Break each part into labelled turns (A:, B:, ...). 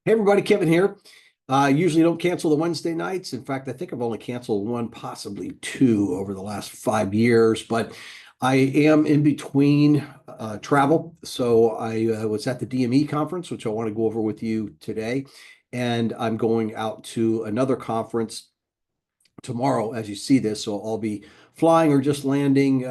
A: Hey everybody, Kevin here. I usually don't cancel the Wednesday nights. In fact, I think I've only canceled one, possibly two over the last 5 years, but I am in between travel. So I was at the DME conference, which I want to go over with you today. And I'm going out to another conference tomorrow as you see this. So I'll be flying or just landing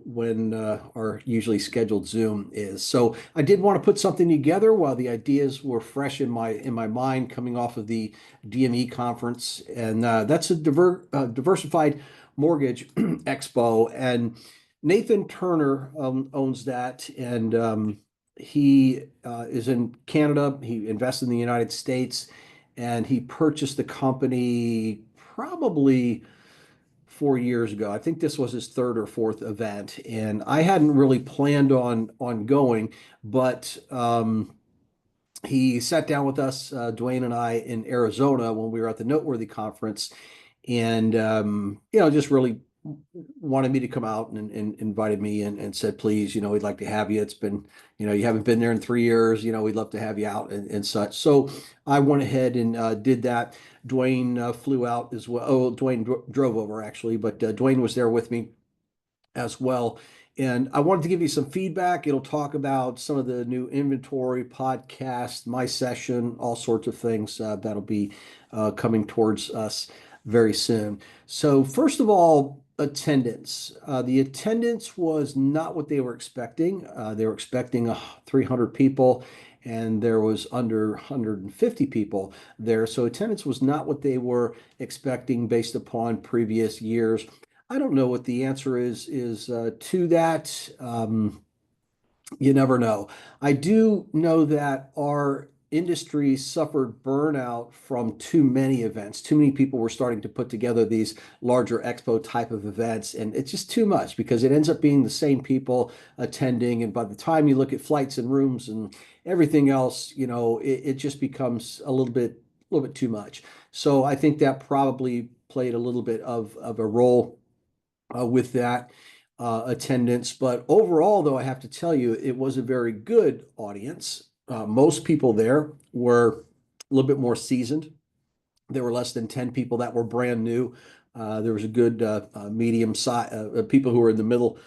A: when our usually scheduled Zoom is. So I did want to put something together while the ideas were fresh in my mind coming off of the DME conference, and that's a diversified mortgage expo. And Nathan Turner owns that, and he is in Canada. He invests in the United States, and he purchased the company probably 4 years ago. I think this was his third or fourth event, and I hadn't really planned on going, but he sat down with us, Dwayne and I, in Arizona when we were at the Noteworthy conference, and just really wanted me to come out and invited me and said, please, we'd like to have you. It's been, you haven't been there in 3 years, we'd love to have you out and such. So I went ahead and did that. Dwayne flew out as well. Oh, Dwayne drove over actually, but Dwayne was there with me as well. And I wanted to give you some feedback. It'll talk about some of the new inventory, podcast, my session, all sorts of things that'll be coming towards us very soon. So first of all, attendance. The attendance was not what they were expecting. They were expecting 300 people, and there was under 150 people there. So attendance was not what they were expecting based upon previous years. I don't know what the answer is to that. You never know. I do know that our industry suffered burnout from too many events. Too many people were starting to put together these larger expo type of events, and it's just too much because it ends up being the same people attending. And by the time you look at flights and rooms and everything else, it just becomes a little bit too much. So I think that probably played a little bit of a role with that attendance. But overall, though, I have to tell you, it was a very good audience. Most people there were a little bit more seasoned. There were less than 10 people that were brand new. There was a good medium size people who were in the middle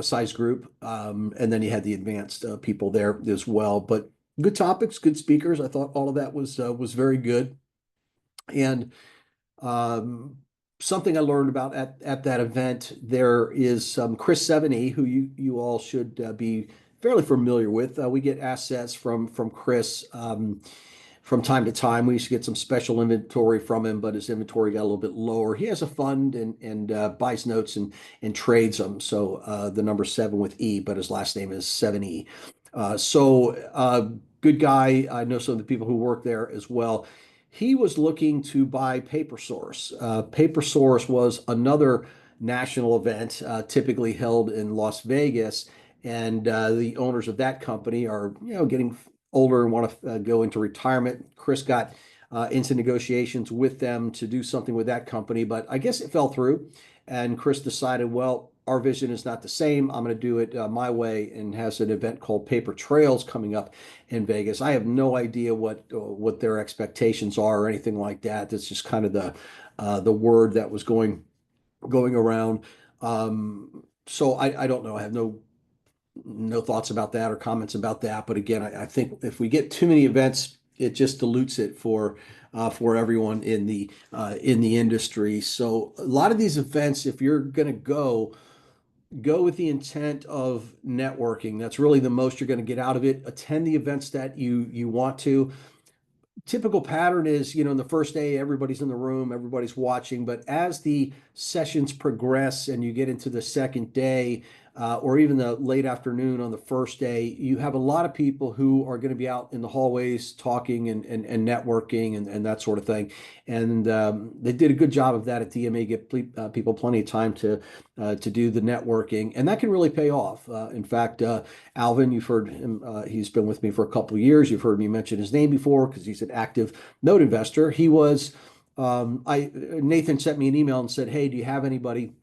A: size group. And then you had the advanced people there as well. But good topics, good speakers. I thought all of that was very good. And um, something I learned about at that event, there is Chris Sevigny, who you all should be fairly familiar with. We get assets from Chris from time to time. We used to get some special inventory from him, but his inventory got a little bit lower. He has a fund and buys notes and trades them. So the number 7 with E, but his last name is 7E. Good guy. I know some of the people who work there as well. He was looking to buy PaperSource. PaperSource was another national event, typically held in Las Vegas, and the owners of that company are, getting older and want to go into retirement. Chris got into negotiations with them to do something with that company, but I guess it fell through, and Chris decided, well, our vision is not the same. I'm going to do it my way, and has an event called Paper Trails coming up in Vegas. I have no idea what their expectations are or anything like that. That's just kind of the word that was going around. So I don't know. I have no thoughts about that or comments about that. But again, I think if we get too many events, it just dilutes it for everyone in the industry. So a lot of these events, if you're going to go with the intent of networking. That's really the most you're going to get out of it. Attend the events that you want to. Typical pattern is, in the first day, everybody's in the room, everybody's watching. But as the sessions progress and you get into the second day, or even the late afternoon on the first day, you have a lot of people who are going to be out in the hallways talking and networking and that sort of thing. And they did a good job of that at DMA, get people plenty of time to do the networking, and that can really pay off. In fact, Alvin, you've heard him, he's been with me for a couple of years. You've heard me mention his name before because he's an active note investor. He was, Nathan sent me an email and said, hey, do you have anybody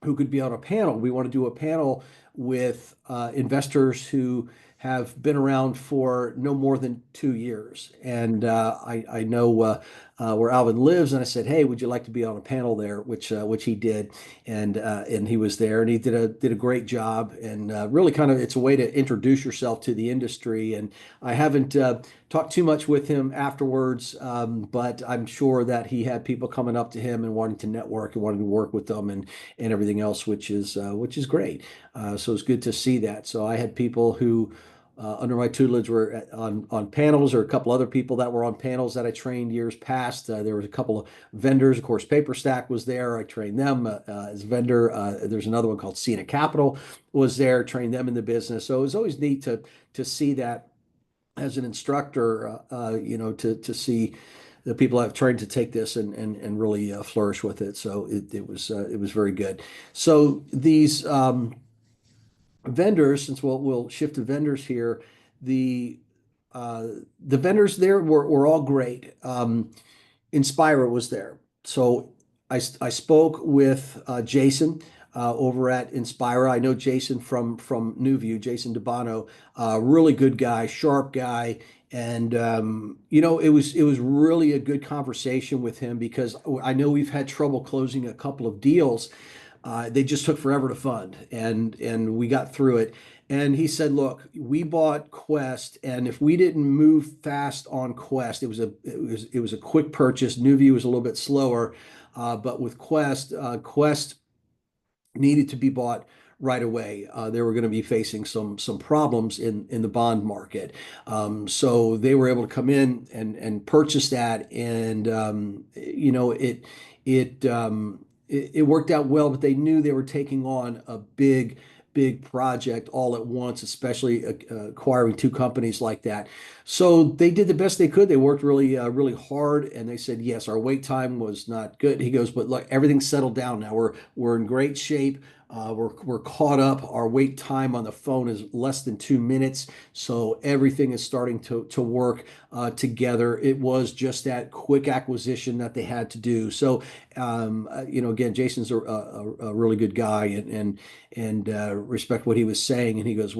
A: who could be on a panel? We want to do a panel with investors who have been around for no more than 2 years. And I know where Alvin lives, and I said, "Hey, would you like to be on a panel there?" Which he did, and he was there, and he did a great job, and really kind of it's a way to introduce yourself to the industry. And I haven't talked too much with him afterwards, but I'm sure that he had people coming up to him and wanting to network and wanting to work with them and everything else, which is great. So it's good to see that. So I had people who under my tutelage were on panels, or a couple other people that were on panels that I trained years past. There was a couple of vendors, of course, PaperStack was there. I trained them as a vendor. There's another one called Cena Capital was there, trained them in the business. So it was always neat to see that as an instructor, to see the people I've trained to take this and really flourish with it. So it was very good. So these vendors, since we'll shift to vendors here, the the vendors there were all great. Inspira was there. So I spoke with Jason over at Inspira. I know Jason from NewView, Jason DeBano, really good guy, sharp guy. And it was really a good conversation with him because I know we've had trouble closing a couple of deals. They just took forever to fund, and we got through it. And he said, "Look, we bought Quest, and if we didn't move fast on Quest, it was a quick purchase. NewView was a little bit slower, but with Quest needed to be bought right away. They were going to be facing some problems in the bond market, so they were able to come in and purchase that, and it worked out well. But they knew they were taking on a big project all at once, especially acquiring two companies like that. So they did the best they could. They worked really hard, and they said, yes, our wait time was not good. He goes, but look, everything's settled down now. We're in great shape. We're caught up. Our wait time on the phone is less than 2 minutes, so everything is starting to work together. It was just that quick acquisition that they had to do. So, again, Jason's a really good guy, and respect what he was saying. And he goes,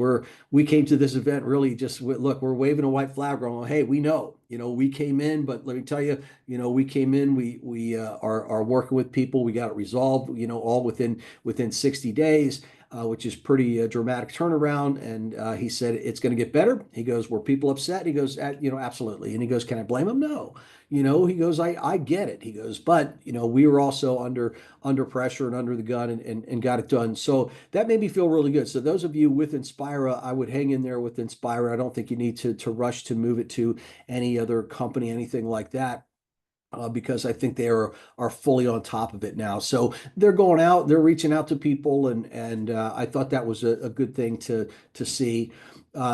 A: we came to this event really just look, we're waving a white flag, going, hey, we know, we came in, but let me tell you, we came in, we are working with people. We got it resolved, all within 60 days. Which is pretty dramatic turnaround. And he said it's going to get better. He goes, were people upset? He goes, absolutely. And he goes, can I blame them? No. He goes, I get it. He goes, but we were also under pressure and under the gun, and got it done. So that made me feel really good. So those of you with Inspira, I would hang in there with Inspira. I don't think you need to rush to move it to any other company, anything like that. Because I think they are fully on top of it now. So they're going out, they're reaching out to people, and I thought that was a good thing to see.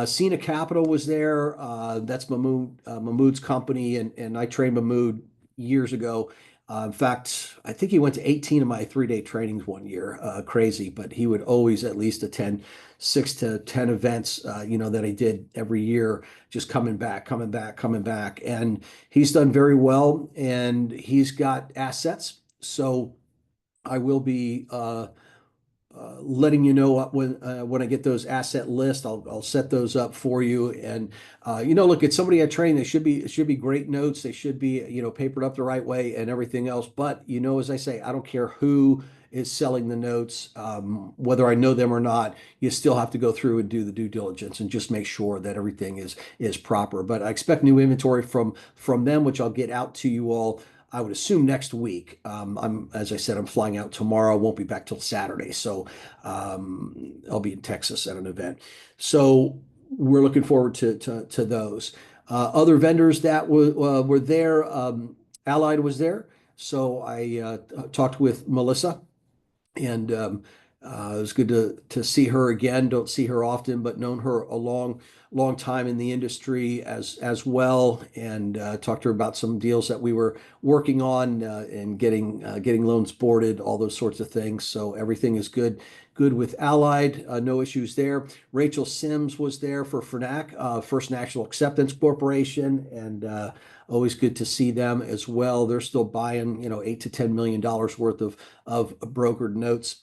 A: Cena Capital was there. That's Mahmood's company, and I trained Mahmood years ago. In fact, I think he went to 18 of my 3-day trainings one year. Crazy, but he would always at least attend 6 to 10 events, that he did every year, just coming back, coming back, coming back. And he's done very well, and he's got assets. So I will be letting you know when I get those asset lists. I'll set those up for you. And look, it's somebody I train. It should be great notes. They should be papered up the right way and everything else. But as I say, I don't care who is selling the notes, whether I know them or not. You still have to go through and do the due diligence and just make sure that everything is proper. But I expect new inventory from them, which I'll get out to you all, I would assume, next week. As I said, I'm flying out tomorrow. I won't be back till Saturday. So I'll be in Texas at an event. So we're looking forward to those. Other vendors that were there, Allied was there. So I talked with Melissa, and it was good to see her again. Don't see her often, but known her a long time in the industry as well, and talked to her about some deals that we were working on, and getting loans boarded, all those sorts of things. So everything is good with Allied. No issues there. Rachel Sims was there for FNAC, First National Acceptance Corporation, and always good to see them as well. They're still buying, $8 to $10 million worth of brokered notes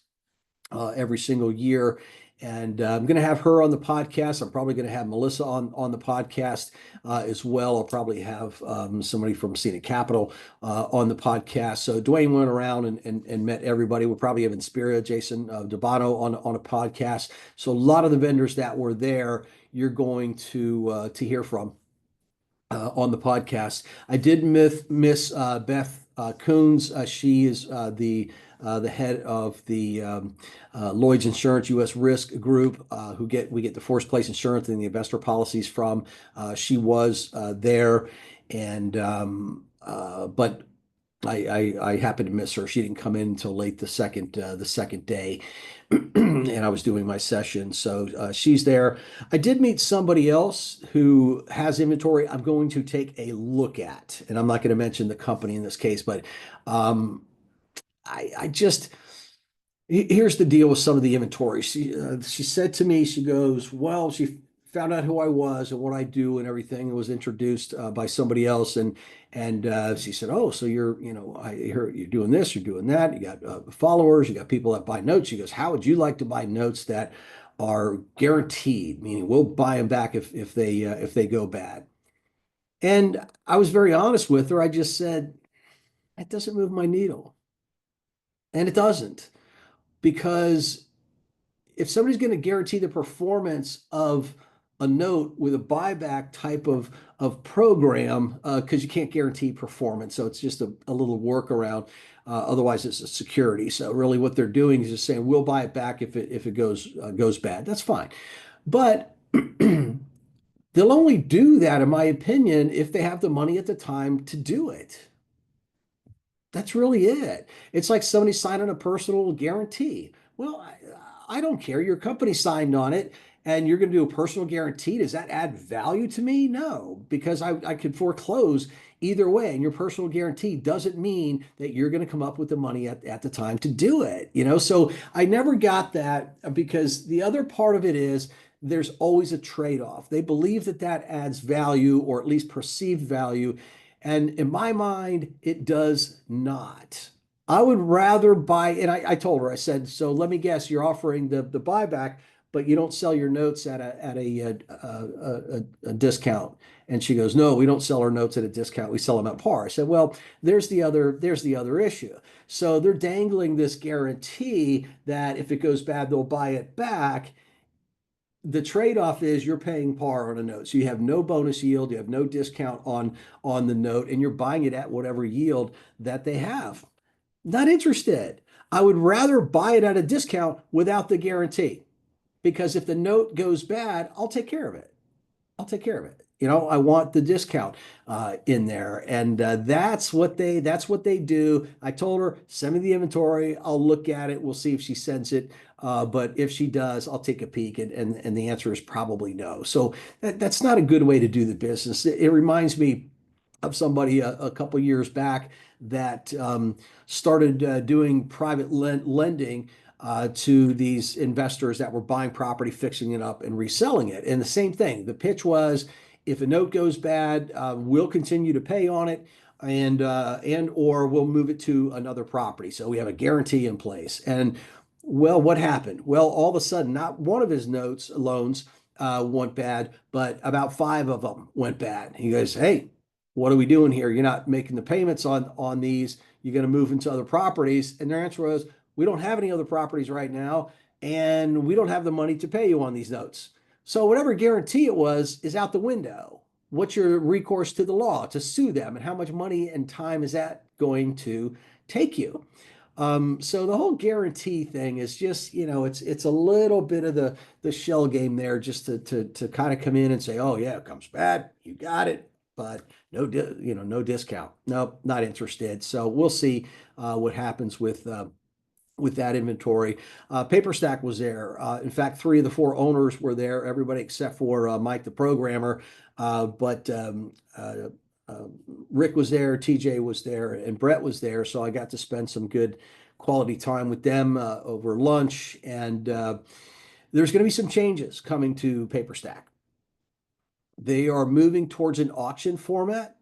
A: every single year. And I'm going to have her on the podcast. I'm probably going to have Melissa on the podcast as well. I'll probably have somebody from Scenic Capital on the podcast. So Dwayne went around and met everybody. We'll probably have Inspiria, Jason Dabano on a podcast. So a lot of the vendors that were there, you're going to hear from on the podcast. I did miss Beth Coons. She is the head of the Lloyd's Insurance U.S. Risk Group, we get the force place insurance and the investor policies from. She was there, and but I happened to miss her. She didn't come in until late the second day, and I was doing my session. So she's there. I did meet somebody else who has inventory I'm going to take a look at, and I'm not going to mention the company in this case, but um, I just here's the deal with some of the inventory. She said to me, she goes, well, she found out who I was and what I do and everything. It was introduced by somebody else, and she said, oh, so I hear you're doing this, you're doing that. You got followers, you got people that buy notes. She goes, how would you like to buy notes that are guaranteed, meaning we'll buy them back if they go bad? And I was very honest with her. I just said, that doesn't move my needle, and it doesn't, because if somebody's going to guarantee the performance of a note with a buyback type of program, because you can't guarantee performance, so it's just a little workaround. Otherwise, it's a security. So really, what they're doing is just saying we'll buy it back if it goes bad. That's fine, but they'll only do that, in my opinion, if they have the money at the time to do it. That's really it. It's like somebody signing a personal guarantee. Well, I don't care. Your company signed on it and you're going to do a personal guarantee. Does that add value to me? No, because I could foreclose either way. And your personal guarantee doesn't mean that you're going to come up with the money at the time to do it. So I never got that, because the other part of it is there's always a trade-off. They believe that that adds value, or at least perceived value. And in my mind, it does not. I would rather buy, and I told her, I said, so let me guess, you're offering the buyback, but you don't sell your notes at a discount. And she goes, no, we don't sell our notes at a discount. We sell them at par. I said, well, there's the other issue. So they're dangling this guarantee that if it goes bad, they'll buy it back. The trade-off is you're paying par on a note. So you have no bonus yield, you have no discount on the note, and you're buying it at whatever yield that they have. Not interested. I would rather buy it at a discount without the guarantee, because if the note goes bad, I'll take care of it. I'll take care of it. I want the discount in there, and that's what they do. I told her, send me the inventory. I'll look at it. We'll see if she sends it. But if she does, I'll take a peek, and the answer is probably no. So that's not a good way to do the business. It reminds me of somebody a couple years back that started doing private lending to these investors that were buying property, fixing it up, and reselling it. And the same thing. The pitch was, if a note goes bad, we'll continue to pay on it, and or we'll move it to another property. So we have a guarantee in place. And well, what happened? Well, all of a sudden, not one of his loans went bad, but about five of them went bad. He goes, hey, what are we doing here? You're not making the payments on these. You're going to move into other properties. And their answer was, we don't have any other properties right now, and we don't have the money to pay you on these notes. So whatever guarantee it was is out the window. What's your recourse to the law to sue them, and how much money and time is that going to take you? So the whole guarantee thing is just, it's a little bit of the shell game there, just to kind of come in and say, oh yeah, it comes bad, you got it, but no discount. Nope, not interested. So we'll see what happens with that inventory. PaperStack was there. In fact, three of the four owners were there, everybody except for Mike, the programmer. But Rick was there, TJ was there, and Brett was there. So I got to spend some good quality time with them over lunch. And there's going to be some changes coming to PaperStack. They are moving towards an auction format,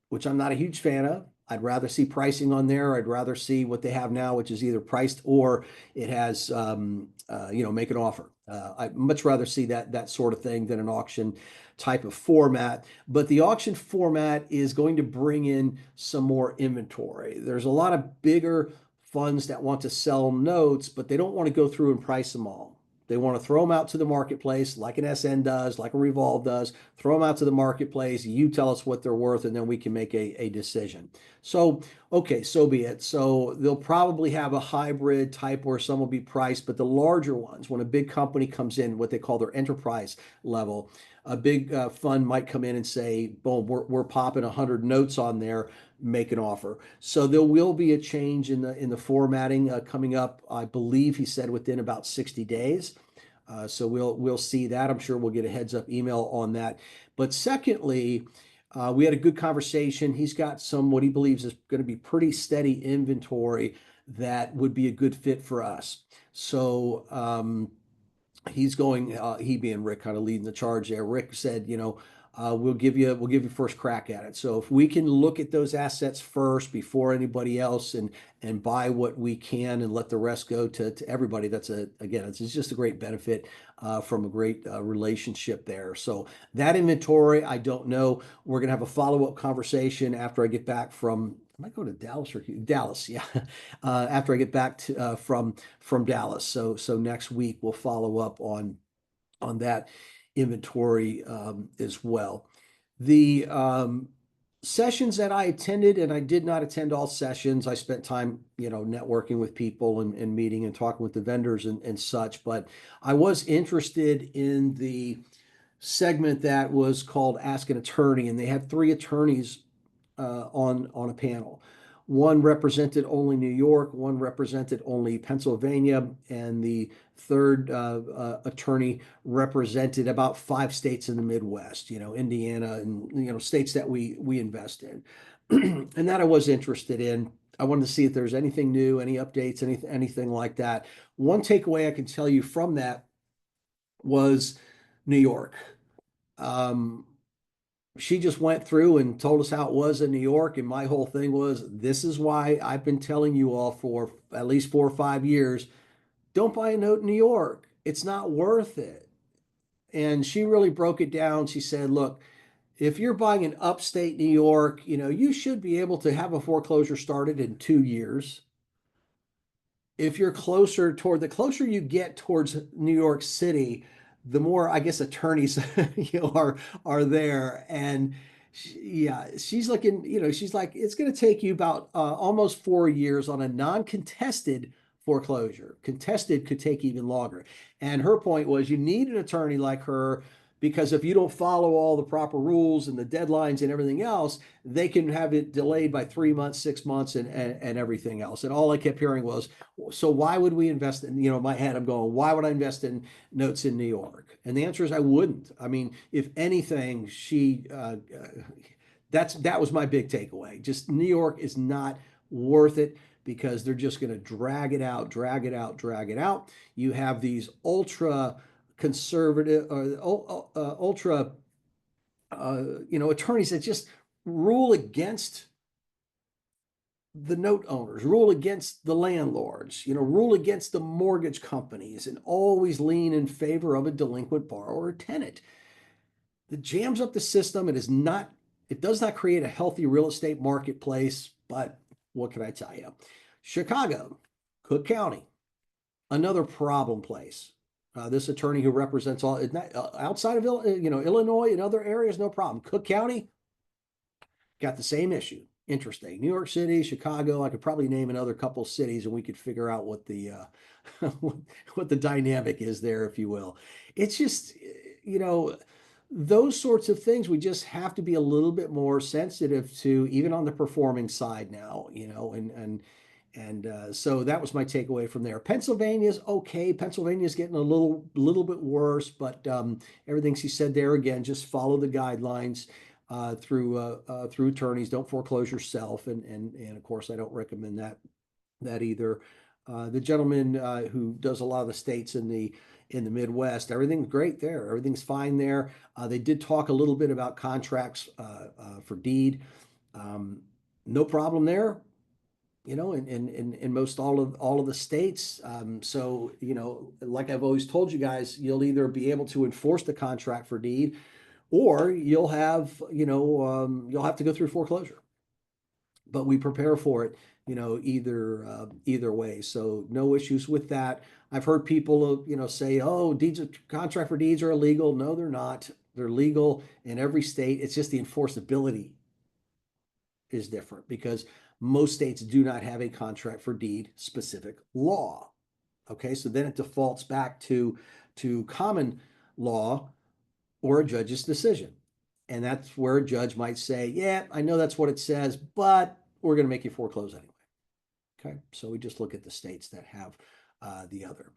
A: which I'm not a huge fan of. I'd rather see pricing on there. I'd rather see what they have now, which is either priced or it has, make an offer. I'd much rather see that sort of thing than an auction type of format. But the auction format is going to bring in some more inventory. There's a lot of bigger funds that want to sell notes, but they don't want to go through and price them all. They want to throw them out to the marketplace like an SN does, like a Revolve does, throw them out to the marketplace. You tell us what they're worth, and then we can make a decision. So, okay, so be it. So they'll probably have a hybrid type where some will be priced, but the larger ones, when a big company comes in, what they call their enterprise level, a big fund might come in and say, boom, we're popping 100 notes on there, make an offer. So there will be a change in the formatting coming up. I believe he said within about 60 days. So we'll see that. I'm sure we'll get a heads up email on that. But secondly, we had a good conversation. He's got some what he believes is going to be pretty steady inventory that would be a good fit for us. So he's going, he being Rick, kind of leading the charge there. Rick said, we'll give you first crack at it. So if we can look at those assets first before anybody else and buy what we can and let the rest go to everybody, it's just a great benefit from a great relationship there. So that inventory, I don't know. We're gonna have a follow-up conversation after I get back from. I might go to Dallas or Dallas, yeah. After I get back from Dallas, so next week we'll follow up on that inventory as well. The sessions that I attended, and I did not attend all sessions. I spent time, networking with people and meeting and talking with the vendors and such. But I was interested in the segment that was called Ask an Attorney, and they had three attorneys on a panel. One represented only New York, one represented only Pennsylvania, and the third attorney represented about 5 states in the Midwest, Indiana and states that we invest in. And that I was interested in. I wanted to see if there's anything new, any updates, anything like that. One takeaway I can tell you from that was New York. She just went through and told us how it was in New York. And my whole thing was, this is why I've been telling you all for at least 4 or 5 years, don't buy a note in New York. It's not worth it. And she really broke it down. She said, look, if you're buying in upstate New York, you should be able to have a foreclosure started in 2 years. If you're the closer you get towards New York City, the more, I guess, attorneys are there. And yeah, she's looking, she's like, it's going to take you about almost 4 years on a non-contested foreclosure. Contested could take even longer. And her point was, you need an attorney like her, because if you don't follow all the proper rules and the deadlines and everything else, they can have it delayed by 3 months, 6 months, and everything else. And all I kept hearing was, so why would we invest in, my head, I'm going, why would I invest in notes in New York? And the answer is I wouldn't. I mean, if anything, that was my big takeaway. Just New York is not worth it, because they're just going to drag it out, drag it out, drag it out. You have these ultra conservative or ultra attorneys that just rule against the note owners, rule against the landlords, rule against the mortgage companies, and always lean in favor of a delinquent borrower or tenant. That jams up the system. It does not create a healthy real estate marketplace. But what can I tell you? Chicago, Cook County, another problem place. This attorney who represents all outside of Illinois and other areas, no problem. Cook County got the same issue. Interesting. New York City, Chicago. I could probably name another couple cities, and we could figure out what the what the dynamic is there, if you will. It's just those sorts of things we just have to be a little bit more sensitive to, even on the performing side now. So that was my takeaway from there. Pennsylvania's okay. Pennsylvania's getting a little bit worse, but everything she said there, again, just follow the guidelines through attorneys. Don't foreclose yourself, and of course, I don't recommend that either. The gentleman who does a lot of the states in the Midwest, everything's great there. Everything's fine there. They did talk a little bit about contracts for deed. No problem there. in most all of the states. So, like I've always told you guys, you'll either be able to enforce the contract for deed, or you'll have to go through foreclosure. But we prepare for it, either way. So no issues with that. I've heard people, say, "Oh, contract for deeds are illegal." No, they're not. They're legal in every state. It's just the enforceability is different because most states do not have a contract for deed specific law. Okay, so then it defaults back to common law or a judge's decision. And that's where a judge might say, yeah, I know that's what it says, but we're going to make you foreclose anyway. Okay, so we just look at the states that have the other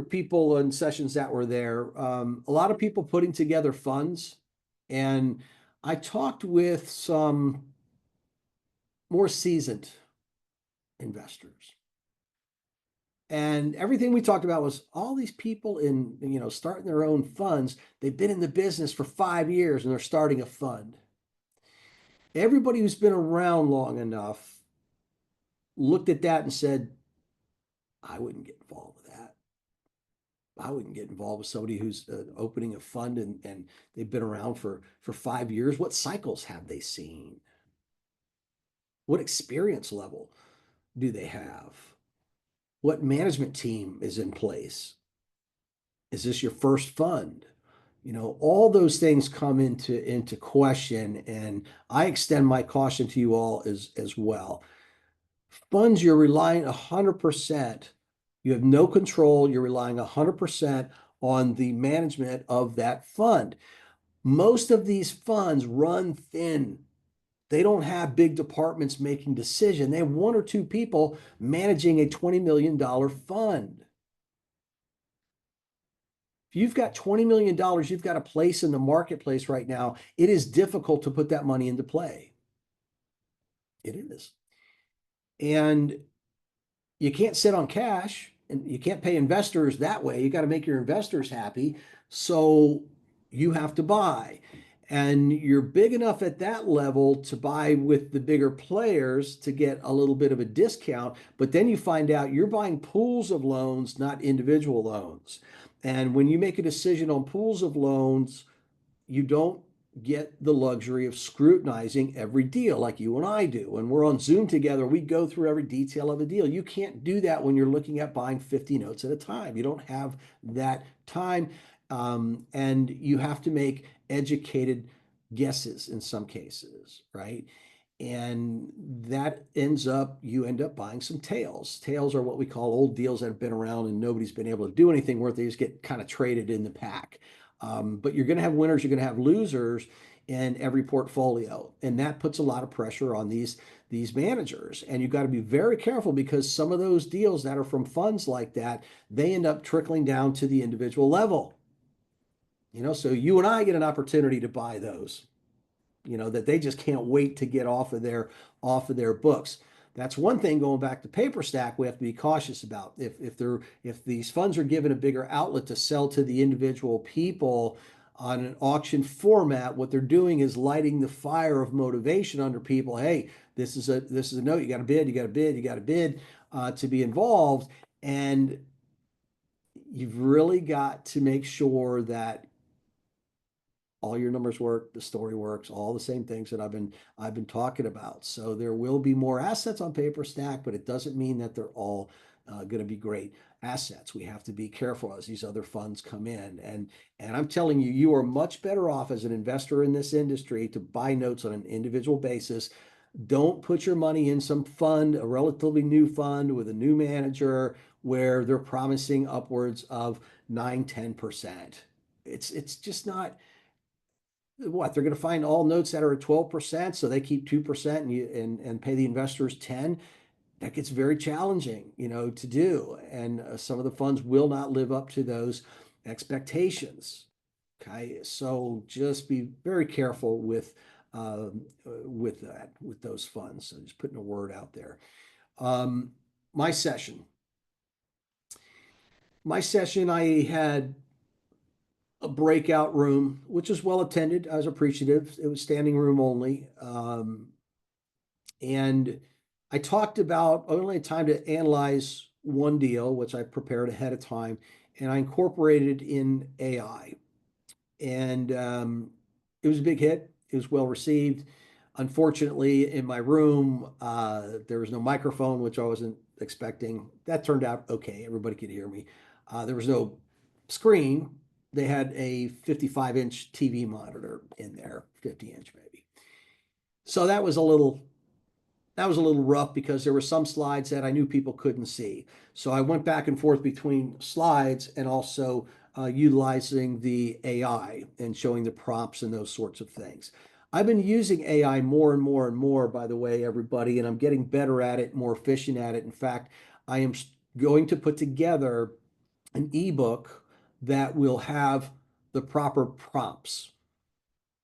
A: people and sessions that were there. A lot of people putting together funds. And I talked with some more seasoned investors. And everything we talked about was all these people starting their own funds. They've been in the business for 5 years and they're starting a fund. Everybody who's been around long enough looked at that and said, I wouldn't get involved with that. I wouldn't get involved with somebody who's opening a fund and they've been around for 5 years. What cycles have they seen? What experience level do they have? What management team is in place? Is this your first fund? All those things come into question, and I extend my caution to you all as well. Funds, you're relying 100%. You have no control. You're relying 100% on the management of that fund. Most of these funds run thin. They don't have big departments making decision. They have one or two people managing a $20 million fund. If you've got $20 million, you've got a place in the marketplace right now, it is difficult to put that money into play. It is. And you can't sit on cash and you can't pay investors that way. You got to make your investors happy. So you have to buy. And you're big enough at that level to buy with the bigger players to get a little bit of a discount. But then you find out you're buying pools of loans, not individual loans. And when you make a decision on pools of loans, you don't get the luxury of scrutinizing every deal like you and I do. When we're on Zoom together, we go through every detail of a deal. You can't do that when you're looking at buying 50 notes at a time. You don't have that time. And you have to make educated guesses in some cases, right? And you end up buying some tails. Tails are what we call old deals that have been around and nobody's been able to do anything worth. They just get kind of traded in the pack. But you're going to have winners, you're going to have losers in every portfolio. And that puts a lot of pressure on these managers. And you've got to be very careful because some of those deals that are from funds like that, they end up trickling down to the individual level. So you and I get an opportunity to buy those, that they just can't wait to get off of their books. That's one thing going back to PaperStack we have to be cautious about. If these funds are given a bigger outlet to sell to the individual people on an auction format, what they're doing is lighting the fire of motivation under people. Hey, this is a note. You got to bid. You got to bid. You got to bid to be involved, and you've really got to make sure that all your numbers work, the story works, all the same things that I've been talking about. So there will be more assets on PaperStack, but it doesn't mean that they're all going to be great assets. We have to be careful as these other funds come in. And I'm telling you, you are much better off as an investor in this industry to buy notes on an individual basis. Don't put your money in some fund, a relatively new fund with a new manager where they're promising upwards of 9-10%. It's just not what they're going to find all notes that are at 12%, so they keep 2% and pay the investors 10. That gets very challenging, to do. And some of the funds will not live up to those expectations. Okay, so just be very careful with those funds. So just putting a word out there. Um, my session, I had a breakout room, which was well attended. I was appreciative. It was standing room only. And I talked about only had time to analyze one deal, which I prepared ahead of time, and I incorporated in AI. And it was a big hit. It was well received. Unfortunately, in my room, there was no microphone, which I wasn't expecting. That turned out okay. Everybody could hear me. There was no screen. They had a 55-inch TV monitor in there, 50-inch maybe. So that was a little rough because there were some slides that I knew people couldn't see. So I went back and forth between slides and also utilizing the AI and showing the prompts and those sorts of things. I've been using AI more and more and more, by the way, everybody, and I'm getting better at it, more efficient at it. In fact, I am going to put together an ebook that will have the proper prompts.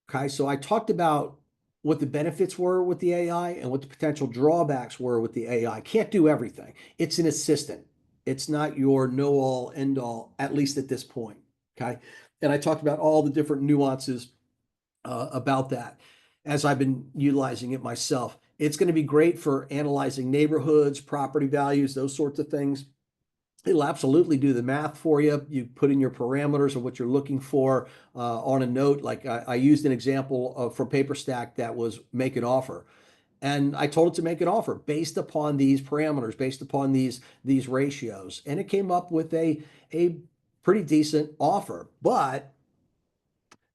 A: Okay, so I talked about what the benefits were with the AI and what the potential drawbacks were with the AI. Can't do everything. It's an assistant. It's not your know all end all, at least at this point. Okay. And I talked about all the different nuances about that as I've been utilizing it myself. It's going to be great for analyzing neighborhoods, property values, those sorts of things. It'll absolutely do the math for you. You put in your parameters of what you're looking for on a note. Like I used an example from PaperStack that was make an offer. And I told it to make an offer based upon these parameters, based upon these ratios. And it came up with a pretty decent offer. But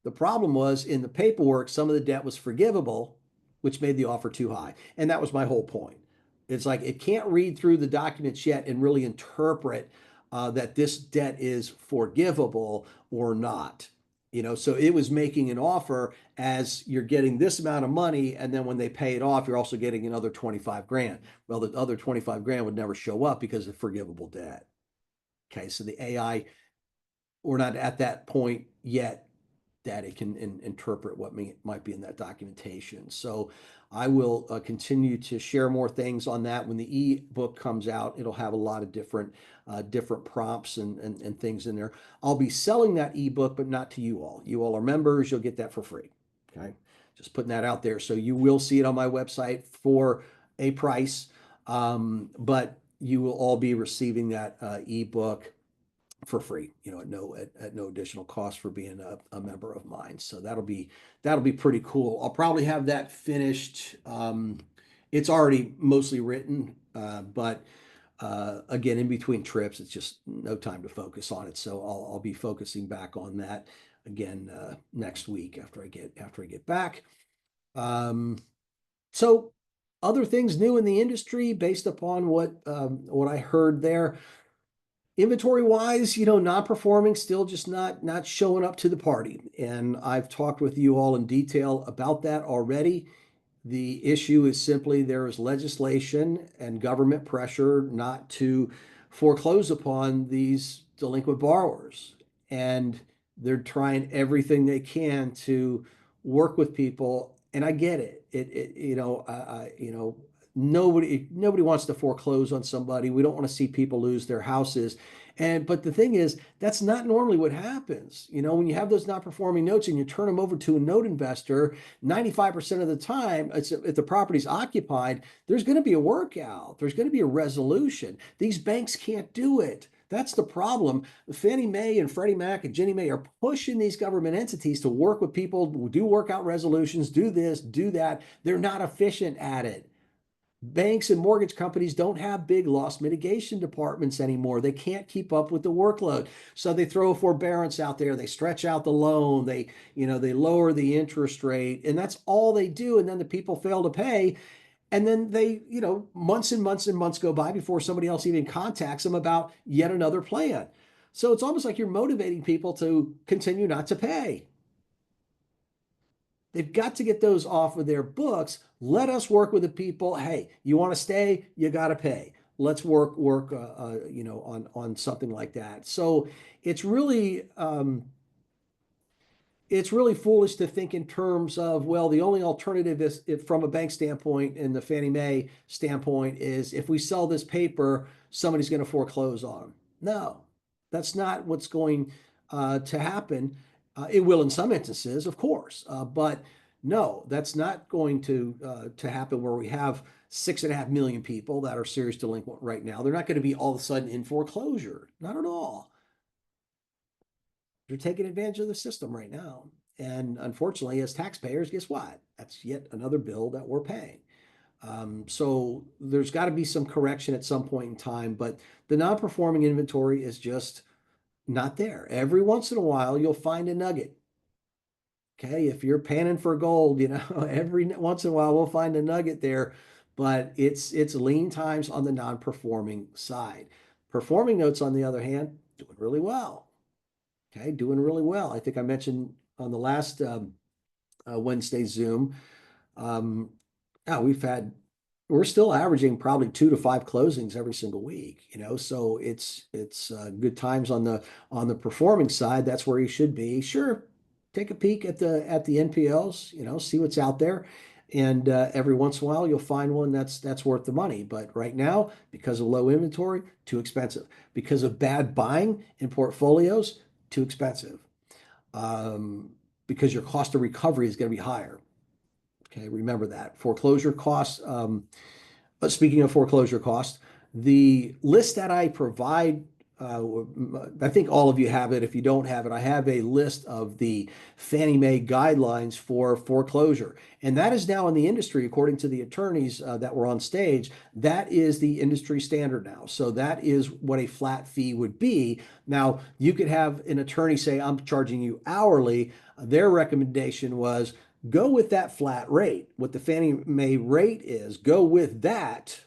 A: the problem was in the paperwork, some of the debt was forgivable, which made the offer too high. And that was my whole point. It's like it can't read through the documents yet and really interpret that this debt is forgivable or not. So it was making an offer as you're getting this amount of money, and then when they pay it off, you're also getting another 25 grand. Well, the other 25 grand would never show up because of forgivable debt. Okay, so the AI, we're not at that point yet that it can interpret what might be in that documentation. So I will continue to share more things on that. When the e-book comes out, it'll have a lot of different prompts and things in there. I'll be selling that ebook, but not to you all. You all are members. You'll get that for free. Okay. Just putting that out there. So you will see it on my website for a price, but you will all be receiving that ebook for free, at no additional cost for being a member of mine. So that'll be pretty cool. I'll probably have that finished. It's already mostly written, but again, in between trips, it's just no time to focus on it. So I'll be focusing back on that again next week after I get back. So other things new in the industry based upon what I heard there. Inventory wise, non-performing, still just not showing up to the party. And I've talked with you all in detail about that already. The issue is simply there is legislation and government pressure not to foreclose upon these delinquent borrowers. And they're trying everything they can to work with people. And I get it. Nobody wants to foreclose on somebody. We don't want to see people lose their houses. But the thing is, that's not normally what happens. When you have those non-performing notes and you turn them over to a note investor, 95% of the time, if the property's occupied, there's going to be a workout. There's going to be a resolution. These banks can't do it. That's the problem. Fannie Mae and Freddie Mac and Ginnie Mae are pushing these government entities to work with people, do workout resolutions, do this, do that. They're not efficient at it. Banks and mortgage companies don't have big loss mitigation departments anymore. They can't keep up with the workload. So they throw a forbearance out there. They stretch out the loan. They lower the interest rate, and that's all they do. And then the people fail to pay. And then months and months and months go by before somebody else even contacts them about yet another plan. So it's almost like you're motivating people to continue not to pay. They've got to get those off of their books. Let us work with the people. Hey, you want to stay? You got to pay. Let's work on something like that. So it's really foolish to think in terms of, well, the only alternative is if from a bank standpoint and the Fannie Mae standpoint is if we sell this paper, somebody's going to foreclose on them. No, that's not what's going to happen. It will in some instances, of course, but no, that's not going to happen where we have 6.5 million people that are serious delinquent right now. They're not going to be all of a sudden in foreclosure. Not at all. They're taking advantage of the system right now. And unfortunately, as taxpayers, guess what? That's yet another bill that we're paying. So there's got to be some correction at some point in time, but the non-performing inventory is just not there. Every once in a while, you'll find a nugget. Okay, if you're panning for gold, every once in a while we'll find a nugget there, but it's lean times on the non-performing side. Performing notes, on the other hand, doing really well. Okay, doing really well. I think I mentioned on the last Wednesday Zoom. Um, yeah, we're still averaging probably 2 to 5 closings every single week. So it's good times on the performing side. That's where you should be. Sure, take a peek at the NPLs. See what's out there, and every once in a while you'll find one that's worth the money. But right now, because of low inventory, too expensive. Because of bad buying in portfolios, too expensive. Um, because your cost of recovery is going to be higher. Okay, remember that. Foreclosure costs, but speaking of foreclosure costs, the list that I provide, I think all of you have it. If you don't have it, I have a list of the Fannie Mae guidelines for foreclosure. And that is now in the industry, according to the attorneys that were on stage, that is the industry standard now. So that is what a flat fee would be. Now, you could have an attorney say, I'm charging you hourly. Their recommendation was, go with that flat rate. What the Fannie Mae rate is, go with that,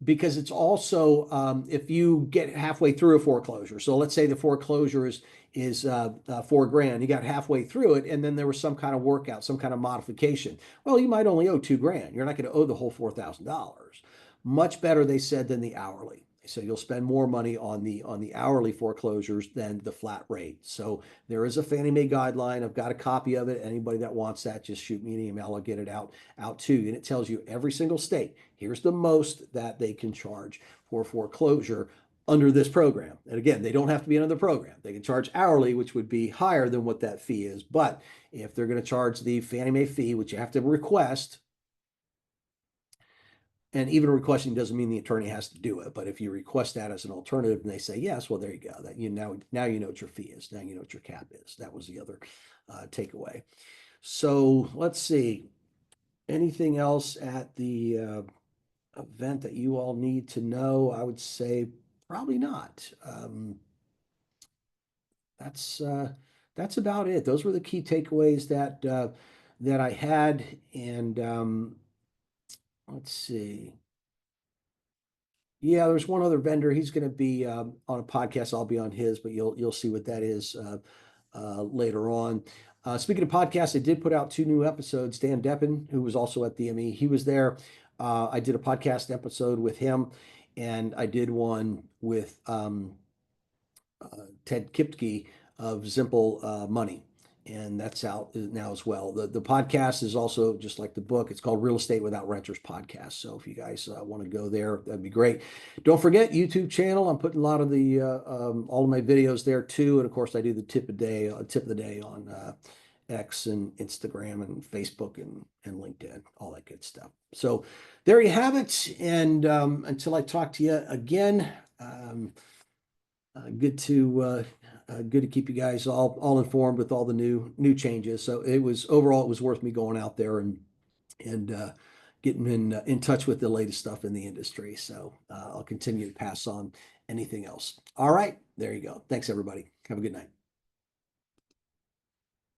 A: because it's also if you get halfway through a foreclosure. So let's say the foreclosure is $4,000. You got halfway through it, and then there was some kind of workout, some kind of modification. Well, you might only owe $2,000. You're not going to owe the whole $4,000. Much better, they said, than the hourly. So you'll spend more money on the hourly foreclosures than the flat rate. So there is a Fannie Mae guideline. I've got a copy of it. Anybody that wants that, just shoot me an email. I'll get it out to you. And it tells you every single state, here's the most that they can charge for foreclosure under this program. And again, they don't have to be under the program. They can charge hourly, which would be higher than what that fee is. But if they're going to charge the Fannie Mae fee, which you have to request, and even requesting doesn't mean the attorney has to do it, but if you request that as an alternative and they say yes, well, there you go. That now you know what your fee is. Now you know what your cap is. That was the other takeaway. So let's see. Anything else at the event that you all need to know? I would say probably not. That's that's about it. Those were the key takeaways that I had, and let's see. Yeah, there's one other vendor. He's going to be on a podcast. I'll be on his, but you'll see what that is later on. Speaking of podcasts, I did put out 2 new episodes. Dan Deppen, who was also at the ME, he was there. I did a podcast episode with him, and I did one with Ted Kipke of Zimple Money, and that's out now as well. The podcast is also just like the book. It's called Real Estate Without Renters Podcast. So if you guys want to go there, that'd be great. Don't forget YouTube channel. I'm putting a lot of the all of my videos there too, and of course I do the tip of the day on X and Instagram and Facebook and LinkedIn, all that good stuff. So there you have it. And until I talk to you again. Good to keep you guys all informed with all the new changes. So overall it was worth me going out there and getting in touch with the latest stuff in the industry. So I'll continue to pass on anything else. All right, there you go. Thanks everybody. Have a good night.